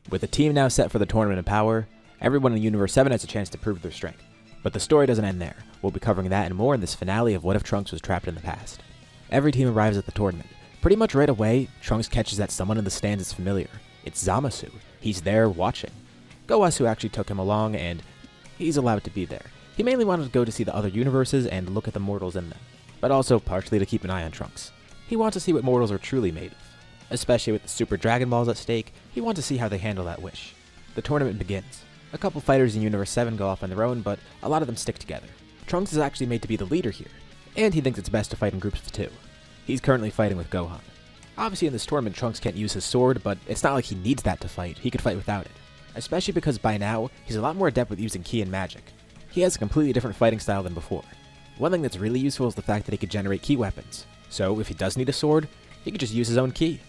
With the team now set for the Tournament of Power, everyone in Universe 7 has a chance to prove their strength. But the story doesn't end there. We'll be covering that and more in this finale of What If Trunks Was Trapped in the Past. Every team arrives at the tournament. Pretty much right away, Trunks catches that someone in the stands is familiar. It's Zamasu. He's there watching. Gowasu actually took him along, and he's allowed to be there. He mainly wanted to go to see the other universes and look at the mortals in them, but also partially to keep an eye on Trunks. He wants to see what mortals are truly made of. Especially with the Super Dragon Balls at stake, he wants to see how they handle that wish. The tournament begins. A couple fighters in Universe 7 go off on their own, but a lot of them stick together. Trunks is actually made to be the leader here, and he thinks it's best to fight in groups of 2. He's currently fighting with Gohan. Obviously in this tournament, Trunks can't use his sword, but it's not like he needs that to fight. He could fight without it. Especially because by now, he's a lot more adept with using ki and magic. He has a completely different fighting style than before. One thing that's really useful is the fact that he could generate ki weapons. So if he does need a sword, he could just use his own ki.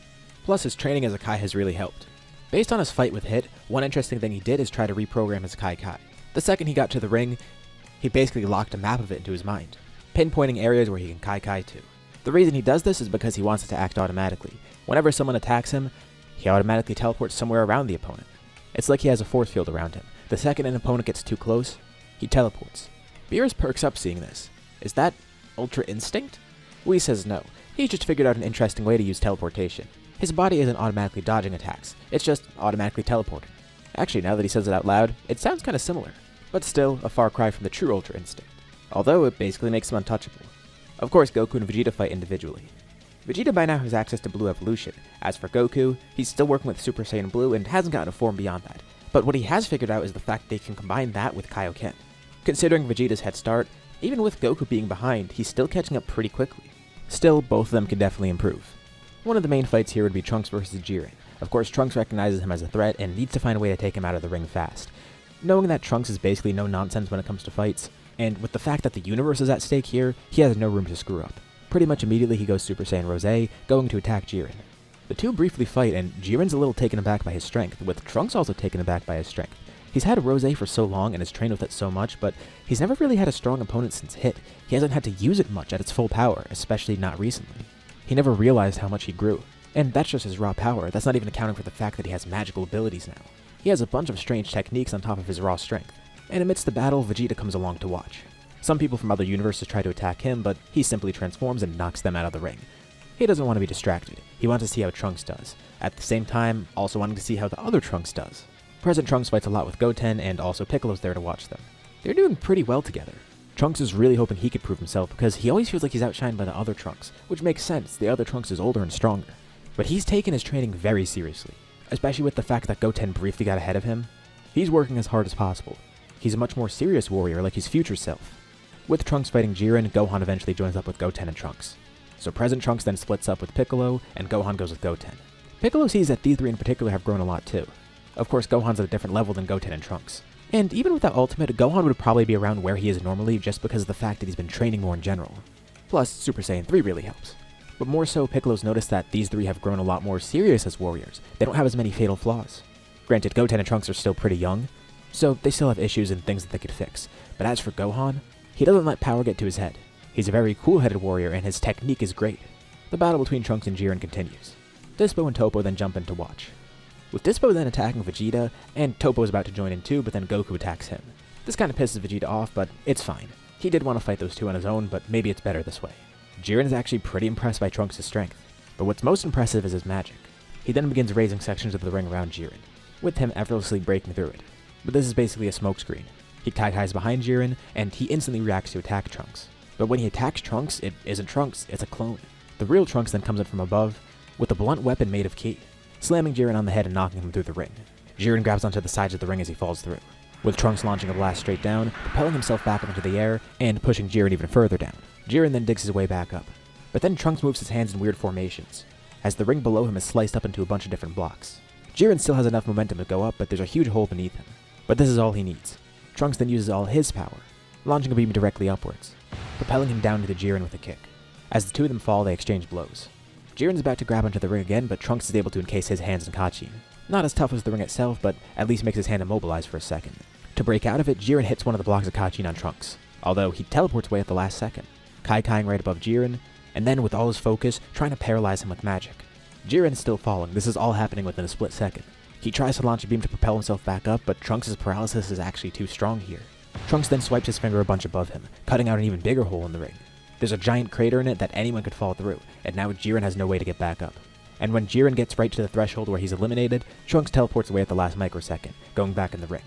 Plus his training as a Kai has really helped. Based on his fight with Hit, one interesting thing he did is try to reprogram his Kai. The second he got to the ring, he basically locked a map of it into his mind, pinpointing areas where he can Kai to. The reason he does this is because he wants it to act automatically. Whenever someone attacks him, he automatically teleports somewhere around the opponent. It's like he has a force field around him. The second an opponent gets too close, he teleports. Beerus perks up seeing this. Is that Ultra Instinct? Whis says no. He's just figured out an interesting way to use teleportation. His body isn't automatically dodging attacks, it's just automatically teleporting. Actually, now that he says it out loud, it sounds kinda similar. But still, a far cry from the true Ultra Instinct. Although it basically makes him untouchable. Of course, Goku and Vegeta fight individually. Vegeta by now has access to Blue Evolution. As for Goku, he's still working with Super Saiyan Blue and hasn't gotten a form beyond that. But what he has figured out is the fact they can combine that with Kaioken. Considering Vegeta's head start, even with Goku being behind, he's still catching up pretty quickly. Still, both of them can definitely improve. One of the main fights here would be Trunks versus Jiren. Of course, Trunks recognizes him as a threat and needs to find a way to take him out of the ring fast. Knowing that Trunks is basically no nonsense when it comes to fights, and with the fact that the universe is at stake here, he has no room to screw up. Pretty much immediately he goes Super Saiyan Rose, going to attack Jiren. The two briefly fight, and Jiren's a little taken aback by his strength, with Trunks also taken aback by his strength. He's had Rose for so long and has trained with it so much, but he's never really had a strong opponent since Hit. He hasn't had to use it much at its full power, especially not recently. He never realized how much he grew. And that's just his raw power, that's not even accounting for the fact that he has magical abilities now. He has a bunch of strange techniques on top of his raw strength. And amidst the battle, Vegeta comes along to watch. Some people from other universes try to attack him, but he simply transforms and knocks them out of the ring. He doesn't want to be distracted. He wants to see how Trunks does. At the same time, also wanting to see how the other Trunks does. Present Trunks fights a lot with Goten, and also Piccolo's there to watch them. They're doing pretty well together. Trunks is really hoping he could prove himself because he always feels like he's outshined by the other Trunks, which makes sense, the other Trunks is older and stronger. But he's taken his training very seriously, especially with the fact that Goten briefly got ahead of him. He's working as hard as possible. He's a much more serious warrior like his future self. With Trunks fighting Jiren, Gohan eventually joins up with Goten and Trunks. So present Trunks then splits up with Piccolo, and Gohan goes with Goten. Piccolo sees that these three in particular have grown a lot too. Of course, Gohan's at a different level than Goten and Trunks. And even without Ultimate, Gohan would probably be around where he is normally just because of the fact that he's been training more in general. Plus, Super Saiyan 3 really helps. But more so, Piccolo's noticed that these three have grown a lot more serious as warriors. They don't have as many fatal flaws. Granted, Goten and Trunks are still pretty young, so they still have issues and things that they could fix. But as for Gohan, he doesn't let power get to his head. He's a very cool-headed warrior and his technique is great. The battle between Trunks and Jiren continues. Dispo and Toppo then jump in to watch. With Dispo then attacking Vegeta, and Toppo is about to join in too, but then Goku attacks him. This kind of pisses Vegeta off, but it's fine. He did want to fight those two on his own, but maybe it's better this way. Jiren is actually pretty impressed by Trunks' strength, but what's most impressive is his magic. He then begins raising sections of the ring around Jiren, with him effortlessly breaking through it. But this is basically a smokescreen. He Kai-Kais behind Jiren, and he instantly reacts to attack Trunks. But when he attacks Trunks, it isn't Trunks, it's a clone. The real Trunks then comes in from above, with a blunt weapon made of ki, slamming Jiren on the head and knocking him through the ring. Jiren grabs onto the sides of the ring as he falls through, with Trunks launching a blast straight down, propelling himself back up into the air, and pushing Jiren even further down. Jiren then digs his way back up. But then Trunks moves his hands in weird formations, as the ring below him is sliced up into a bunch of different blocks. Jiren still has enough momentum to go up, but there's a huge hole beneath him. But this is all he needs. Trunks then uses all his power, launching a beam directly upwards, propelling him down into Jiren with a kick. As the two of them fall, they exchange blows. Jiren's about to grab onto the ring again, but Trunks is able to encase his hands in Kachin. Not as tough as the ring itself, but at least makes his hand immobilized for a second. To break out of it, Jiren hits one of the blocks of Kachin on Trunks, although he teleports away at the last second, Kai-Kaiing right above Jiren, and then with all his focus, trying to paralyze him with magic. Jiren is still falling, this is all happening within a split second. He tries to launch a beam to propel himself back up, but Trunks' paralysis is actually too strong here. Trunks then swipes his finger a bunch above him, cutting out an even bigger hole in the ring. There's a giant crater in it that anyone could fall through, and now Jiren has no way to get back up. And when Jiren gets right to the threshold where he's eliminated, Trunks teleports away at the last microsecond, going back in the ring.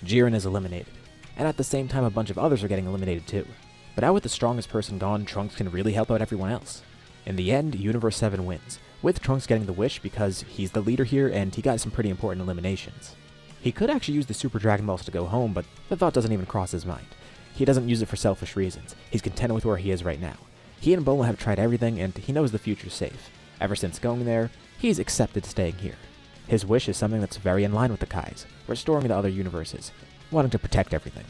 Jiren is eliminated. And at the same time, a bunch of others are getting eliminated too. But now with the strongest person gone, Trunks can really help out everyone else. In the end, Universe 7 wins, with Trunks getting the wish because he's the leader here and he got some pretty important eliminations. He could actually use the Super Dragon Balls to go home, but the thought doesn't even cross his mind. He doesn't use it for selfish reasons. He's content with where he is right now. He and Bulma have tried everything, and he knows the future's safe. Ever since going there, he's accepted staying here. His wish is something that's very in line with the Kai's, restoring the other universes, wanting to protect everything.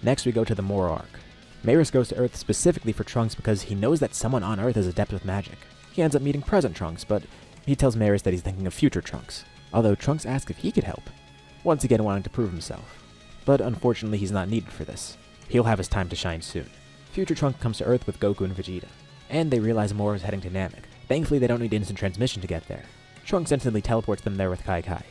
Next we go to the Moro arc. Maris goes to Earth specifically for Trunks because he knows that someone on Earth is adept with magic. He ends up meeting present Trunks, but he tells Maris that he's thinking of future Trunks, although Trunks asks if he could help, once again wanting to prove himself. But unfortunately he's not needed for this. He'll have his time to shine soon. Future Trunks comes to Earth with Goku and Vegeta, and they realize Moro is heading to Namek. Thankfully they don't need instant transmission to get there. Trunks instantly teleports them there with Kai Kai.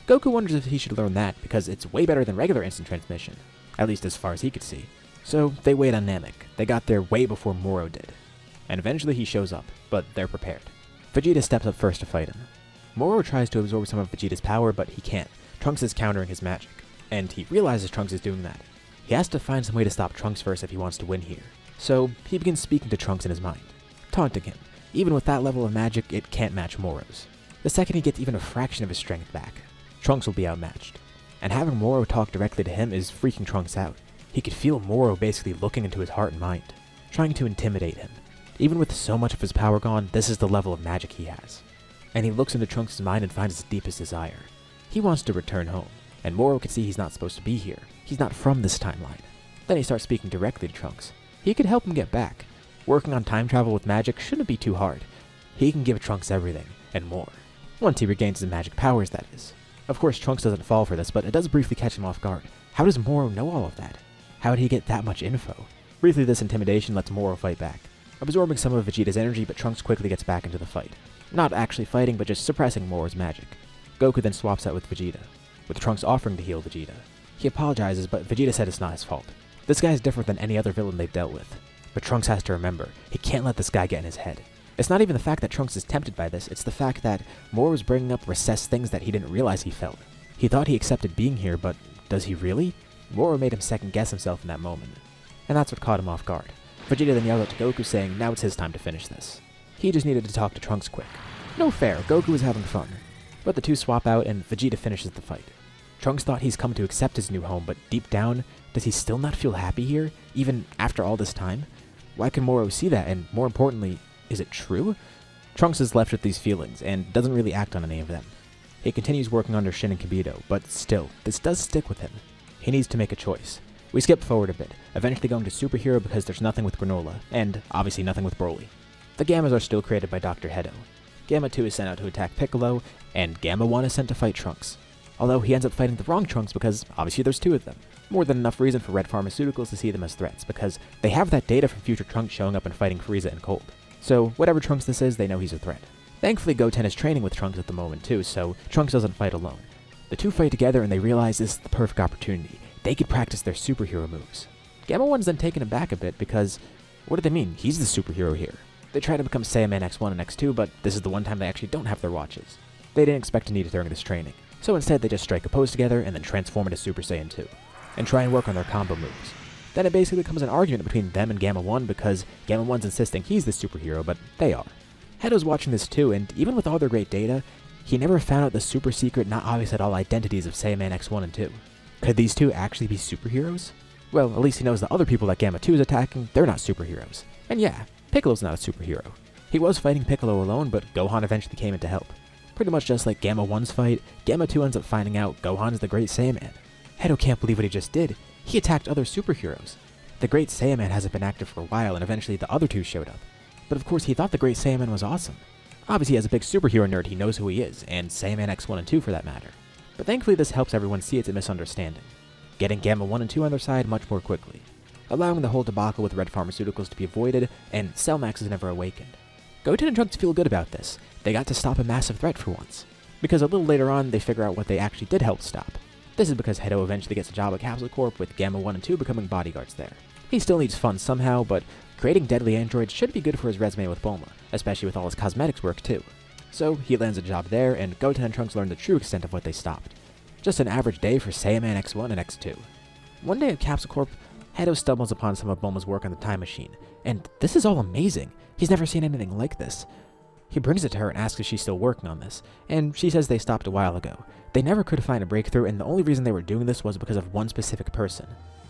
Goku wonders if he should learn that, because it's way better than regular instant transmission, at least as far as he could see. So they wait on Namek. They got there way before Moro did. And eventually he shows up, but they're prepared. Vegeta steps up first to fight him. Moro tries to absorb some of Vegeta's power, but he can't. Trunks is countering his magic, and he realizes Trunks is doing that. He has to find some way to stop Trunks first if he wants to win here. So he begins speaking to Trunks in his mind, taunting him. Even with that level of magic, it can't match Moro's. The second he gets even a fraction of his strength back, Trunks will be outmatched. And having Moro talk directly to him is freaking Trunks out. He could feel Moro basically looking into his heart and mind, trying to intimidate him. Even with so much of his power gone, this is the level of magic he has. And he looks into Trunks' mind and finds his deepest desire. He wants to return home, and Moro can see he's not supposed to be here. He's not from this timeline. Then he starts speaking directly to Trunks. He could help him get back. Working on time travel with magic shouldn't be too hard. He can give Trunks everything, and more. Once he regains his magic powers, that is. Of course, Trunks doesn't fall for this, but it does briefly catch him off guard. How does Moro know all of that? How did he get that much info? Briefly, this intimidation lets Moro fight back, absorbing some of Vegeta's energy, but Trunks quickly gets back into the fight. Not actually fighting, but just suppressing Moro's magic. Goku then swaps out with Vegeta, with Trunks offering to heal Vegeta. He apologizes, but Vegeta said it's not his fault. This guy is different than any other villain they've dealt with. But Trunks has to remember, he can't let this guy get in his head. It's not even the fact that Trunks is tempted by this, it's the fact that Moro was bringing up recessed things that he didn't realize he felt. He thought he accepted being here, but does he really? Moro made him second guess himself in that moment. And that's what caught him off guard. Vegeta then yelled out to Goku saying now it's his time to finish this. He just needed to talk to Trunks quick. No fair, Goku was having fun. But the two swap out and Vegeta finishes the fight. Trunks thought he's come to accept his new home, but deep down, does he still not feel happy here, even after all this time? Why can Moro see that, and more importantly, is it true? Trunks is left with these feelings, and doesn't really act on any of them. He continues working under Shin and Kibito, but still, this does stick with him. He needs to make a choice. We skip forward a bit, eventually going to Superhero because there's nothing with Granola, and obviously nothing with Broly. The Gammas are still created by Dr. Hedo. Gamma 2 is sent out to attack Piccolo, and Gamma 1 is sent to fight Trunks. Although he ends up fighting the wrong Trunks because obviously there's two of them. More than enough reason for Red Pharmaceuticals to see them as threats, because they have that data from future Trunks showing up and fighting Frieza and Cold. So whatever Trunks this is, they know he's a threat. Thankfully Goten is training with Trunks at the moment too, so Trunks doesn't fight alone. The two fight together and they realize this is the perfect opportunity. They could practice their superhero moves. Gamma 1's then taken aback a bit because, what do they mean? He's the superhero here. They try to become Saiyan X1 and X2, but this is the one time they actually don't have their watches. They didn't expect to need it during this training, so instead they just strike a pose together and then transform into Super Saiyan 2, and try and work on their combo moves. Then it basically becomes an argument between them and Gamma 1 because Gamma 1's insisting he's the superhero, but they are. Hedo's watching this too, and even with all their great data, he never found out the super secret, not obvious at all identities of Saiyan X1 and 2. Could these two actually be superheroes? Well, at least he knows the other people that Gamma 2 is attacking, they're not superheroes. And yeah, Piccolo's not a superhero. He was fighting Piccolo alone, but Gohan eventually came in to help. Pretty much just like Gamma 1's fight, Gamma 2 ends up finding out Gohan is the Great Saiyaman. Hedo can't believe what he just did. He attacked other superheroes. The Great Saiyaman hasn't been active for a while, and eventually the other two showed up. But of course he thought the Great Saiyaman was awesome. Obviously as a big superhero nerd he knows who he is, and Saiyaman X1 and 2 for that matter. But thankfully this helps everyone see it's a misunderstanding, getting Gamma 1 and 2 on their side much more quickly, allowing the whole debacle with Red Pharmaceuticals to be avoided, and Cell Max is never awakened. Goten and Trunks feel good about this. They got to stop a massive threat for once. because a little later on they figure out what they actually did help stop. This is because Hedo eventually gets a job at Capsule Corp with Gamma 1 and 2 becoming bodyguards there. He still needs funds somehow, but creating deadly androids should be good for his resume with Bulma, especially with all his cosmetics work too. So he lands a job there, and Goten and Trunks learn the true extent of what they stopped. Just an average day for Saiyan X1 and X2. One day at Capsule Corp, Hedo stumbles upon some of Bulma's work on the time machine, and this is all amazing. He's never seen anything like this. He brings it to her and asks if she's still working on this, and she says they stopped a while ago. They never could find a breakthrough, and the only reason they were doing this was because of one specific person.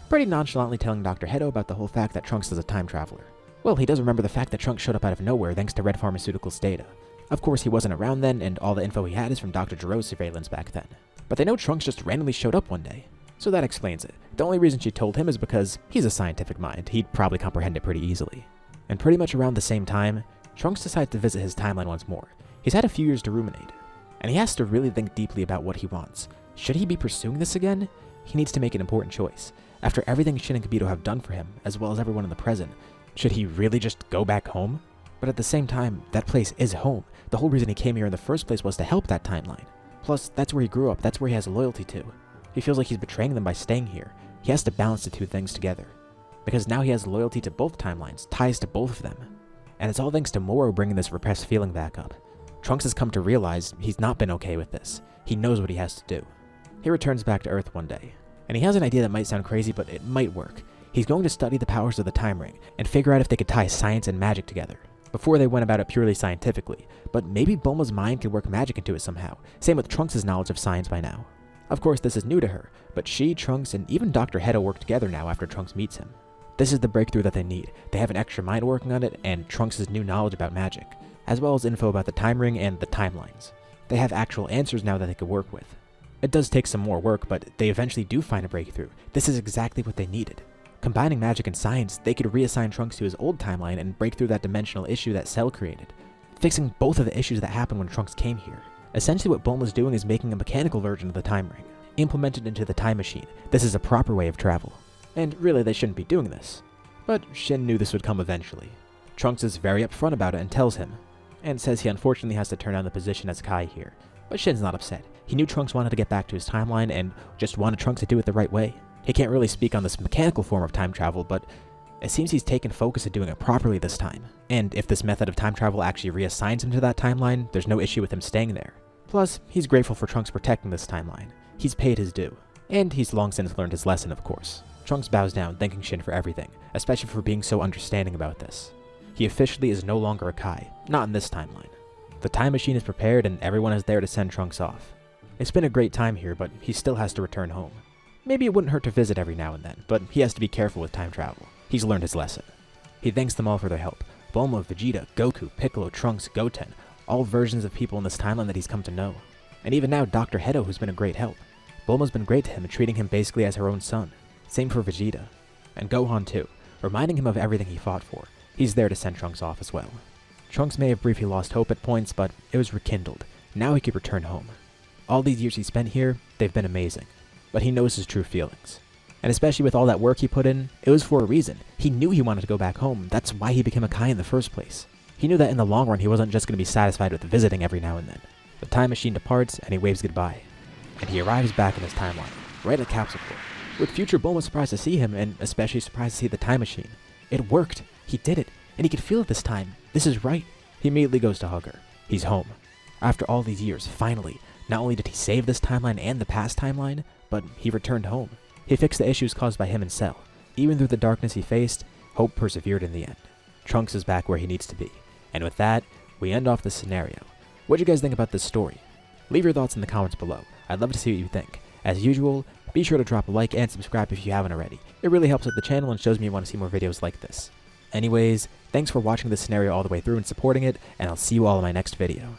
Pretty nonchalantly telling Dr. Hedo about the whole fact that Trunks is a time traveler. Well, he does remember the fact that Trunks showed up out of nowhere thanks to Red Pharmaceuticals' data. Of course, he wasn't around then, and all the info he had is from Dr. Giro's surveillance back then. But they know Trunks just randomly showed up one day. So that explains it. The only reason she told him is because he's a scientific mind. He'd probably comprehend it pretty easily. And pretty much around the same time, Trunks decides to visit his timeline once more. He's had a few years to ruminate, and he has to really think deeply about what he wants. Should he be pursuing this again? He needs to make an important choice. After everything Shin and Kibito have done for him, as well as everyone in the present, should he really just go back home? But at the same time, that place is home. The whole reason he came here in the first place was to help that timeline. Plus, that's where he grew up, that's where he has loyalty to. He feels like he's betraying them by staying here. He has to balance the two things together. Because now he has loyalty to both timelines, ties to both of them. And it's all thanks to Moro bringing this repressed feeling back up. Trunks has come to realize he's not been okay with this. He knows what he has to do. He returns back to Earth one day, and he has an idea that might sound crazy, but it might work. He's going to study the powers of the Time Ring and figure out if they could tie science and magic together. Before they went about it purely scientifically, but maybe Bulma's mind could work magic into it somehow. Same with Trunks' knowledge of science by now. Of course, this is new to her, but she, Trunks, and even Dr. Hedo work together now after Trunks meets him. This is the breakthrough that they need. They have an extra mind working on it, and Trunks' new knowledge about magic, as well as info about the Time Ring and the timelines. They have actual answers now that they could work with. It does take some more work, but they eventually do find a breakthrough. This is exactly what they needed. Combining magic and science, they could reassign Trunks to his old timeline and break through that dimensional issue that Cell created, fixing both of the issues that happened when Trunks came here. Essentially what Bulma's doing is making a mechanical version of the Time Ring, implemented into the time machine. This is a proper way of travel. And really, they shouldn't be doing this. But Shin knew this would come eventually. Trunks is very upfront about it and tells him, and says he unfortunately has to turn down the position as Kai here. But Shin's not upset. He knew Trunks wanted to get back to his timeline and just wanted Trunks to do it the right way. He can't really speak on this mechanical form of time travel, but it seems he's taken focus at doing it properly this time. And if this method of time travel actually reassigns him to that timeline, there's no issue with him staying there. Plus, he's grateful for Trunks protecting this timeline. He's paid his due. And he's long since learned his lesson, of course. Trunks bows down, thanking Shin for everything, especially for being so understanding about this. He officially is no longer a Kai, not in this timeline. The time machine is prepared and everyone is there to send Trunks off. It's been a great time here, but he still has to return home. Maybe it wouldn't hurt to visit every now and then, but he has to be careful with time travel. He's learned his lesson. He thanks them all for their help. Bulma, Vegeta, Goku, Piccolo, Trunks, Goten, all versions of people in this timeline that he's come to know. And even now, Dr. Hedo, who's been a great help. Bulma's been great to him and treating him basically as her own son. Same for Vegeta. And Gohan too, reminding him of everything he fought for. He's there to send Trunks off as well. Trunks may have briefly lost hope at points, but it was rekindled. Now he could return home. All these years he spent here, they've been amazing. But he knows his true feelings. And especially with all that work he put in, it was for a reason. He knew he wanted to go back home. That's why he became a Kai in the first place. He knew that in the long run he wasn't just going to be satisfied with visiting every now and then. The time machine departs and he waves goodbye. And he arrives back in his timeline, right at Capsule Corp. With future Bulma surprised to see him, and especially surprised to see the time machine. It worked. He did it. And he could feel it this time. This is right. He immediately goes to hug her. He's home. After all these years, finally, not only did he save this timeline and the past timeline, but he returned home. He fixed the issues caused by him and Cell. Even through the darkness he faced, hope persevered in the end. Trunks is back where he needs to be. And with that, we end off this scenario. What do you guys think about this story? Leave your thoughts in the comments below. I'd love to see what you think. As usual, be sure to drop a like and subscribe if you haven't already. It really helps out the channel and shows me you want to see more videos like this. Anyways, thanks for watching this scenario all the way through and supporting it, and I'll see you all in my next video.